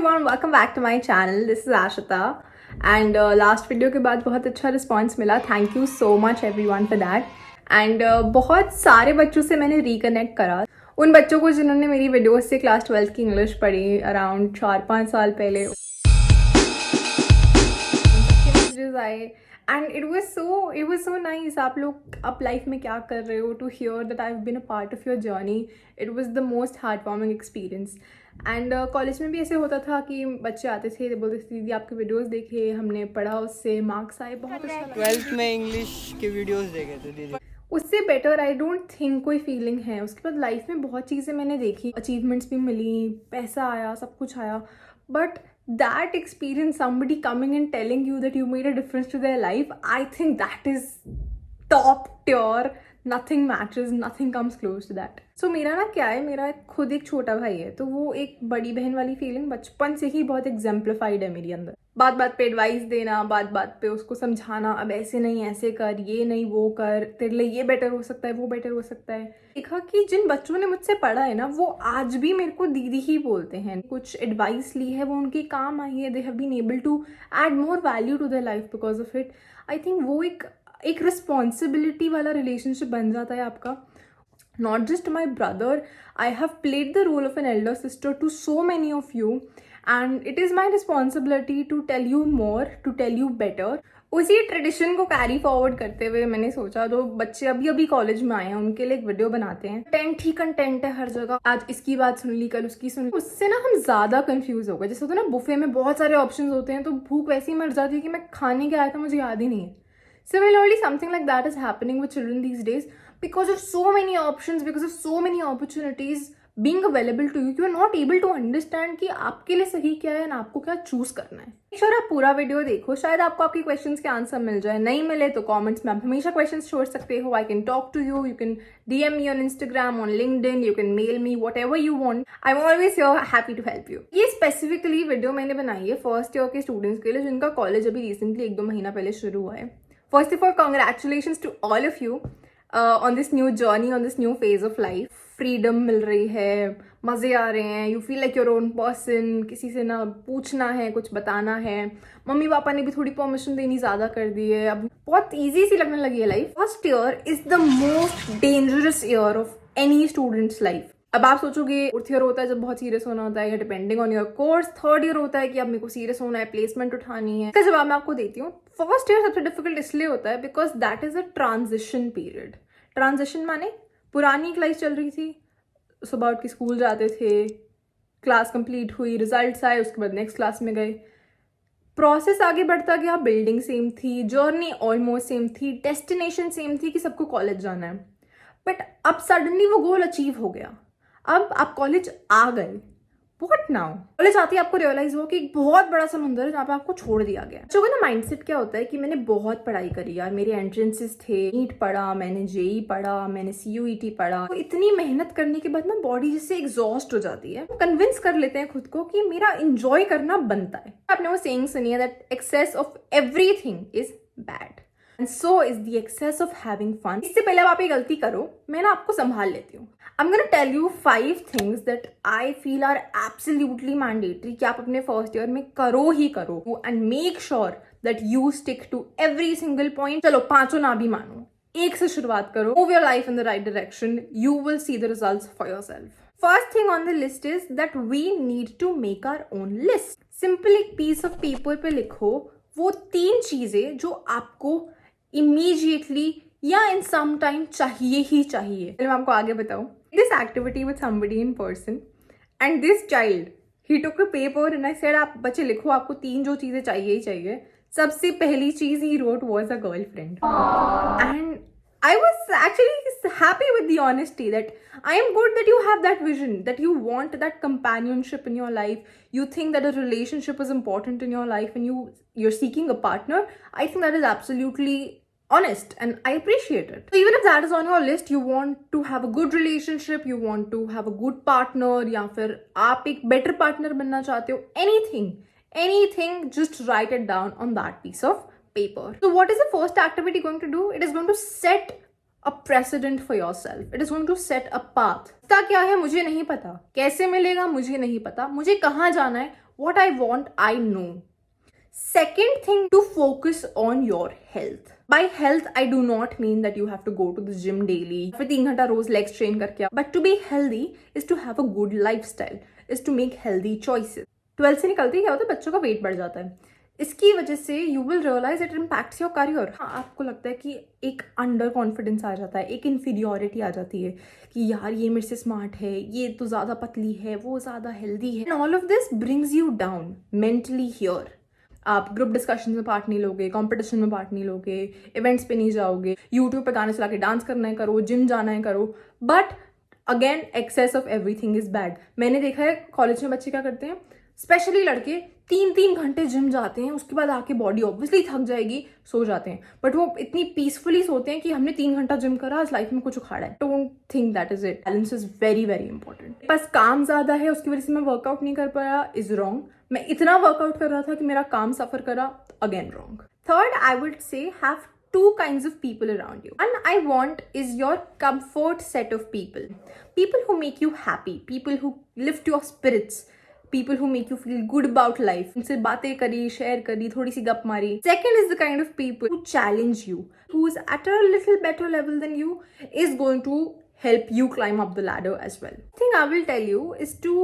everyone, welcome back to my channel. This is Ashita and last video के बाद बहुत अच्छा रिस्पॉन्स मिला. Thank you so much everyone for that. And बहुत सारे बच्चों से मैंने रिकनेक्ट करा. उन बच्चों को जिन्होंने मेरी वीडियोस से क्लास 12 की इंग्लिश पढ़ी अराउंड 4-5 साल पहले आए. And it was so nice. आप लोग आप लाइफ में क्या कर रहे हो, to hear that I've been a part of your journey. It was the most heartwarming experience. And college में भी ऐसे होता था कि बच्चे आते थे, बोलते थे दीदी आपके वीडियोस देखे, हमने पढ़ा, उससे मार्क्स आए, बहुत अच्छा लगा. 12th में इंग्लिश के वीडियोस देखे थे दीदी. उससे बेटर आई डोंट थिंक कोई फीलिंग है. उसके बाद लाइफ में बहुत चीज़ें मैंने देखी, अचीवमेंट्स भी मिली, पैसा आया, सब कुछ आया, but that experience, somebody coming and telling you that you made a difference to their life, I think that is top tier. Nothing matches, nothing comes close to that. So मेरा ना क्या है, मेरा खुद एक छोटा भाई है, तो वो एक बड़ी बहन वाली फीलिंग बचपन से ही बहुत एग्जाम्प्लीफाइड है मेरे अंदर. बात बात पे एडवाइस देना, बात बात पे उसको समझाना, अब ऐसे नहीं ऐसे कर, ये नहीं वो कर, तेरे लिए ये बेटर हो सकता है, वो बेटर हो सकता है. देखा कि जिन बच्चों ने मुझसे पढ़ा है ना, वो आज भी मेरे को दीदी ही बोलते हैं. कुछ एडवाइस ली है, वो उनके काम आई है. They have been able to add more value to their life because of it. I think वो एक रिस्पॉन्सिबिलिटी वाला रिलेशनशिप बन जाता है आपका. Not just my brother, I have played the role of an elder sister to so many of you and it is my responsibility to tell you more, to tell you better. उसी tradition को carry forward करते हुए मैंने सोचा जो बच्चे अभी अभी कॉलेज में आए हैं उनके लिए एक वीडियो बनाते हैं. कंटेंट ही कंटेंट है हर जगह. आज इसकी बात सुन ली, कल उसकी सुन ली, उससे ना हम ज्यादा कंफ्यूज हो गए. जैसे होता है ना बुफे में बहुत सारे ऑप्शंस होते हैं, तो भूख वैसे ही मर जाती है कि मैं खाने क्या आया था मुझे याद ही नहीं है. Similarly, something like that is happening with children these days because of so many options, because of so many opportunities being available to you. You are not able to understand कि आपके लिए सही क्या है और आपको क्या चूज करना है. Make sure आप पूरा वीडियो देखो, शायद आपको आपकी क्वेश्चंस के आंसर मिल जाए. नहीं मिले तो कमेंट्स में आप हमेशा क्वेश्चंस छोड़ सकते हो. I can talk to you, you can DM me on Instagram, on LinkedIn, you can mail me, whatever you want. I'm always here, happy to help you. ये स्पेसिफिकली वीडियो मैंने बनाई है फर्स्ट ईयर के students के लिए जिनका college अभी recently 1-2 महीना पहले शुरू हुआ है. First of all, congratulations to all of you on this new journey, on this new phase of life. Freedom मिल रही है, मज़े आ रहे हैं, you feel like your own person. किसी से ना पूछना है, कुछ बताना है. मम्मी पापा ने भी थोड़ी परमिशन देनी ज़्यादा कर दी है. अब बहुत ईजी सी लगने लगी है life. First year is the most dangerous year of any students life. अब आप सोचोगे फोर्थ ईयर होता है जब बहुत सीरियस होना होता है, या depending on your course. Third year होता है कि अब मेरे को सीरियस होना है, प्लेसमेंट उठानी है. इसका जवाब मैं आपको देती हूँ. फर्स्ट ईयर सबसे डिफिकल्ट इसलिए होता है because that is a transition period. Transition माने पुरानी एक लाइफ चल रही थी, सुबह उठ के स्कूल जाते थे, क्लास कंप्लीट हुई, रिजल्ट्स आए, उसके बाद नेक्स्ट क्लास में गए, प्रोसेस आगे बढ़ता गया, बिल्डिंग सेम थी, जर्नी ऑलमोस्ट सेम थी, डेस्टिनेशन सेम थी कि सबको कॉलेज जाना है. बट अब सडनली वो गोल अचीव हो गया. अब आप कॉलेज आ गए. What now? कॉलेज आते ही आपको रियलाइज हुआ कि एक बहुत बड़ा समुंदर है जहाँ पे आपको छोड़ दिया गया. जो ना माइंडसेट क्या होता है कि मैंने बहुत पढ़ाई करी यार, मेरे एंट्रेंसेस थे, नीट पढ़ा, मैंने जेई पढ़ा, मैंने CUET पढ़ा, तो इतनी मेहनत करने के बाद ना बॉडी जिससे एग्जॉस्ट हो जाती है. कन्विंस कर लेते हैं खुद को कि मेरा इंजॉय करना बनता है. आपने वो सेइंग सुनी है that excess of everything is bad and so is the excess of having fun. इससे पहले अब आप ये गलती करो, मैं ना आपको संभाल लेती हूँ. I'm gonna tell you 5 things that I feel are absolutely mandatory कि आप अपने फर्स्ट ईयर में करो ही करो and make sure that you stick to every single point. चलो 5 ना भी मानो, 1 से शुरुआत करो. Move your life in the right direction. You will see the results for yourself. First thing on the list is that we need to make our own list. Simple एक piece of paper पे लिखो वो 3 चीजें जो आपको immediately या इन some time चाहिए ही चाहिए. मैं आपको आगे बताऊं. This activity with somebody in person and this child he took a paper and I said आप बच्चे लिखो आपको 3 जो चीजें चाहिए ही चाहिए. सबसे पहली चीज he wrote was a girlfriend and I was actually happy with the honesty that I am good that you have that vision, that you want that companionship in your life. You think that a relationship is important in your life and you're seeking a partner. I think that is absolutely honest and I appreciate it. So even if that is on your list, you want to have a good relationship, you want to have a good partner, या फिर आप एक better partner बनना चाहते हो, anything, just write it down on that piece of paper. So what is the first activity going to do? It is going to set a precedent for yourself. It is going to set a path. इसका क्या है मुझे नहीं पता, कैसे मिलेगा मुझे नहीं पता, मुझे कहाँ जाना है what I want, I know. Second thing, to focus on your health. By health, I do not mean that you have to go to the gym daily, फिर 3 घंटा रोज legs train करके. But to be healthy is to have a good lifestyle, is to make healthy choices. 12th से निकलते ही क्या होता है, बच्चों का वेट बढ़ जाता है. इसकी वजह से you will realise it impacts your career. आपको लगता है कि एक अंडर कॉन्फिडेंस आ जाता है, एक इन्फीरियोरिटी आ जाती है कि यार ये मेरे से स्मार्ट है, ये तो ज़्यादा पतली है, वो ज़्यादा हेल्दी है. And all of this brings you down mentally here. आप ग्रुप डिस्कशन में पार्ट नहीं लोगे, कंपटीशन में पार्ट नहीं लोगे, इवेंट्स पे नहीं जाओगे, यूट्यूब पे गाने चला के डांस करना है करो, जिम जाना है करो. But again excess of everything is bad. मैंने देखा है कॉलेज में बच्चे क्या करते हैं, स्पेशली लड़के 3-3 घंटे जिम जाते हैं, उसके बाद आके बॉडी ऑब्वियसली थक जाएगी, सो जाते हैं. बट वो इतनी पीसफुली सोते हैं कि हमने 3 घंटा जिम करा, इस लाइफ में कुछ उखाड़ा है. Don't think that is it. Balance is very very important. बस काम ज्यादा है उसकी वजह से मैं वर्कआउट नहीं कर पाया, इज रॉन्ग. मैं इतना वर्कआउट कर रहा था कि मेरा काम सफर करा, again wrong. Third, I would say have two kinds of people around you. One I want is your comfort set of people. People who make you happy, people who lift your spirits, people who make you feel good about life. उनसे बातें करी, share करी, थोड़ी सी गप मारी. Second is the kind of people who challenge you, who is at a little better level than you, is going to help you climb up the ladder as well. The thing I will tell you is to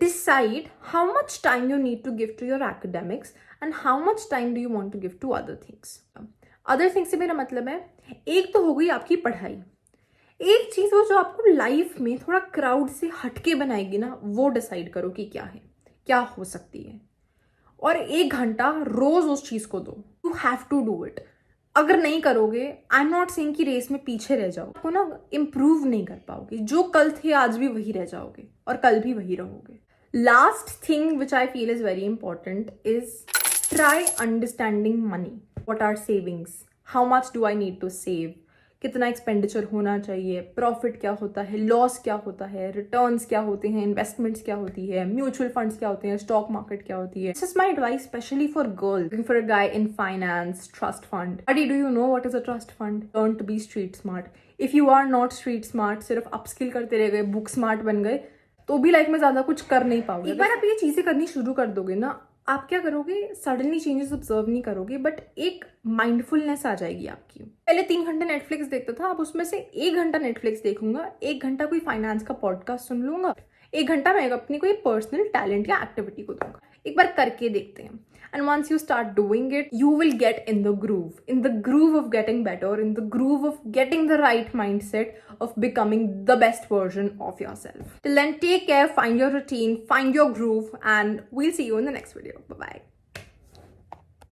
decide how much time you need to give to your academics and how much time do you want to give to other things. Other things से मेरा मतलब है, एक तो हो गई आपकी पढ़ाई, एक चीज़ वो जो आपको लाइफ में थोड़ा क्राउड से हटके बनाएगी ना, वो डिसाइड करो कि क्या है, क्या हो सकती है, और 1 घंटा रोज उस चीज़ को दो. You have to do it. अगर नहीं करोगे, आई एम नॉट सेइंग कि रेस में पीछे रह जाओ, आपको ना इम्प्रूव नहीं कर पाओगे. जो कल थे आज भी वही रह जाओगे और कल भी वही रहोगे. Last thing which I feel is very important is try understanding money. What are savings? How much do I need to save? कितना एक्सपेंडिचर होना चाहिए, प्रॉफिट क्या होता है, लॉस क्या होता है, रिटर्न्स क्या होते हैं, इन्वेस्टमेंट्स क्या होती है, म्यूचुअल फंड्स क्या होते हैं, स्टॉक मार्केट क्या होती है. This is my advice specially for girls looking for a guy in finance. Trust fund. Buddy, do you know what is a trust fund? Learn to be street smart. If you are not street smart, सिर्फ upskill करते रह गए, book smart बन गए, तो भी life में ज्यादा कुछ कर नहीं पाओगे. एक बार आप ये चीजें करनी शुरू कर दोगे ना, आप क्या करोगे, सडनली चेंजेस ऑब्जर्व नहीं करोगे, बट एक माइंडफुलनेस आ जाएगी आपकी. पहले 3 घंटे नेटफ्लिक्स देखता था, अब उसमें से 1 घंटा नेटफ्लिक्स देखूंगा, 1 घंटा कोई फाइनेंस का पॉडकास्ट सुन लूंगा, 1 घंटा मैं अपनी कोई पर्सनल टैलेंट या एक्टिविटी को दूंगा. एक बार करके देखते हैं. And once you start doing it, you will get in the groove of getting better, in the groove of getting the right mindset of becoming the best version of yourself. Till then, take care, find your routine, find your groove, and we'll see you in the next video. Bye-bye.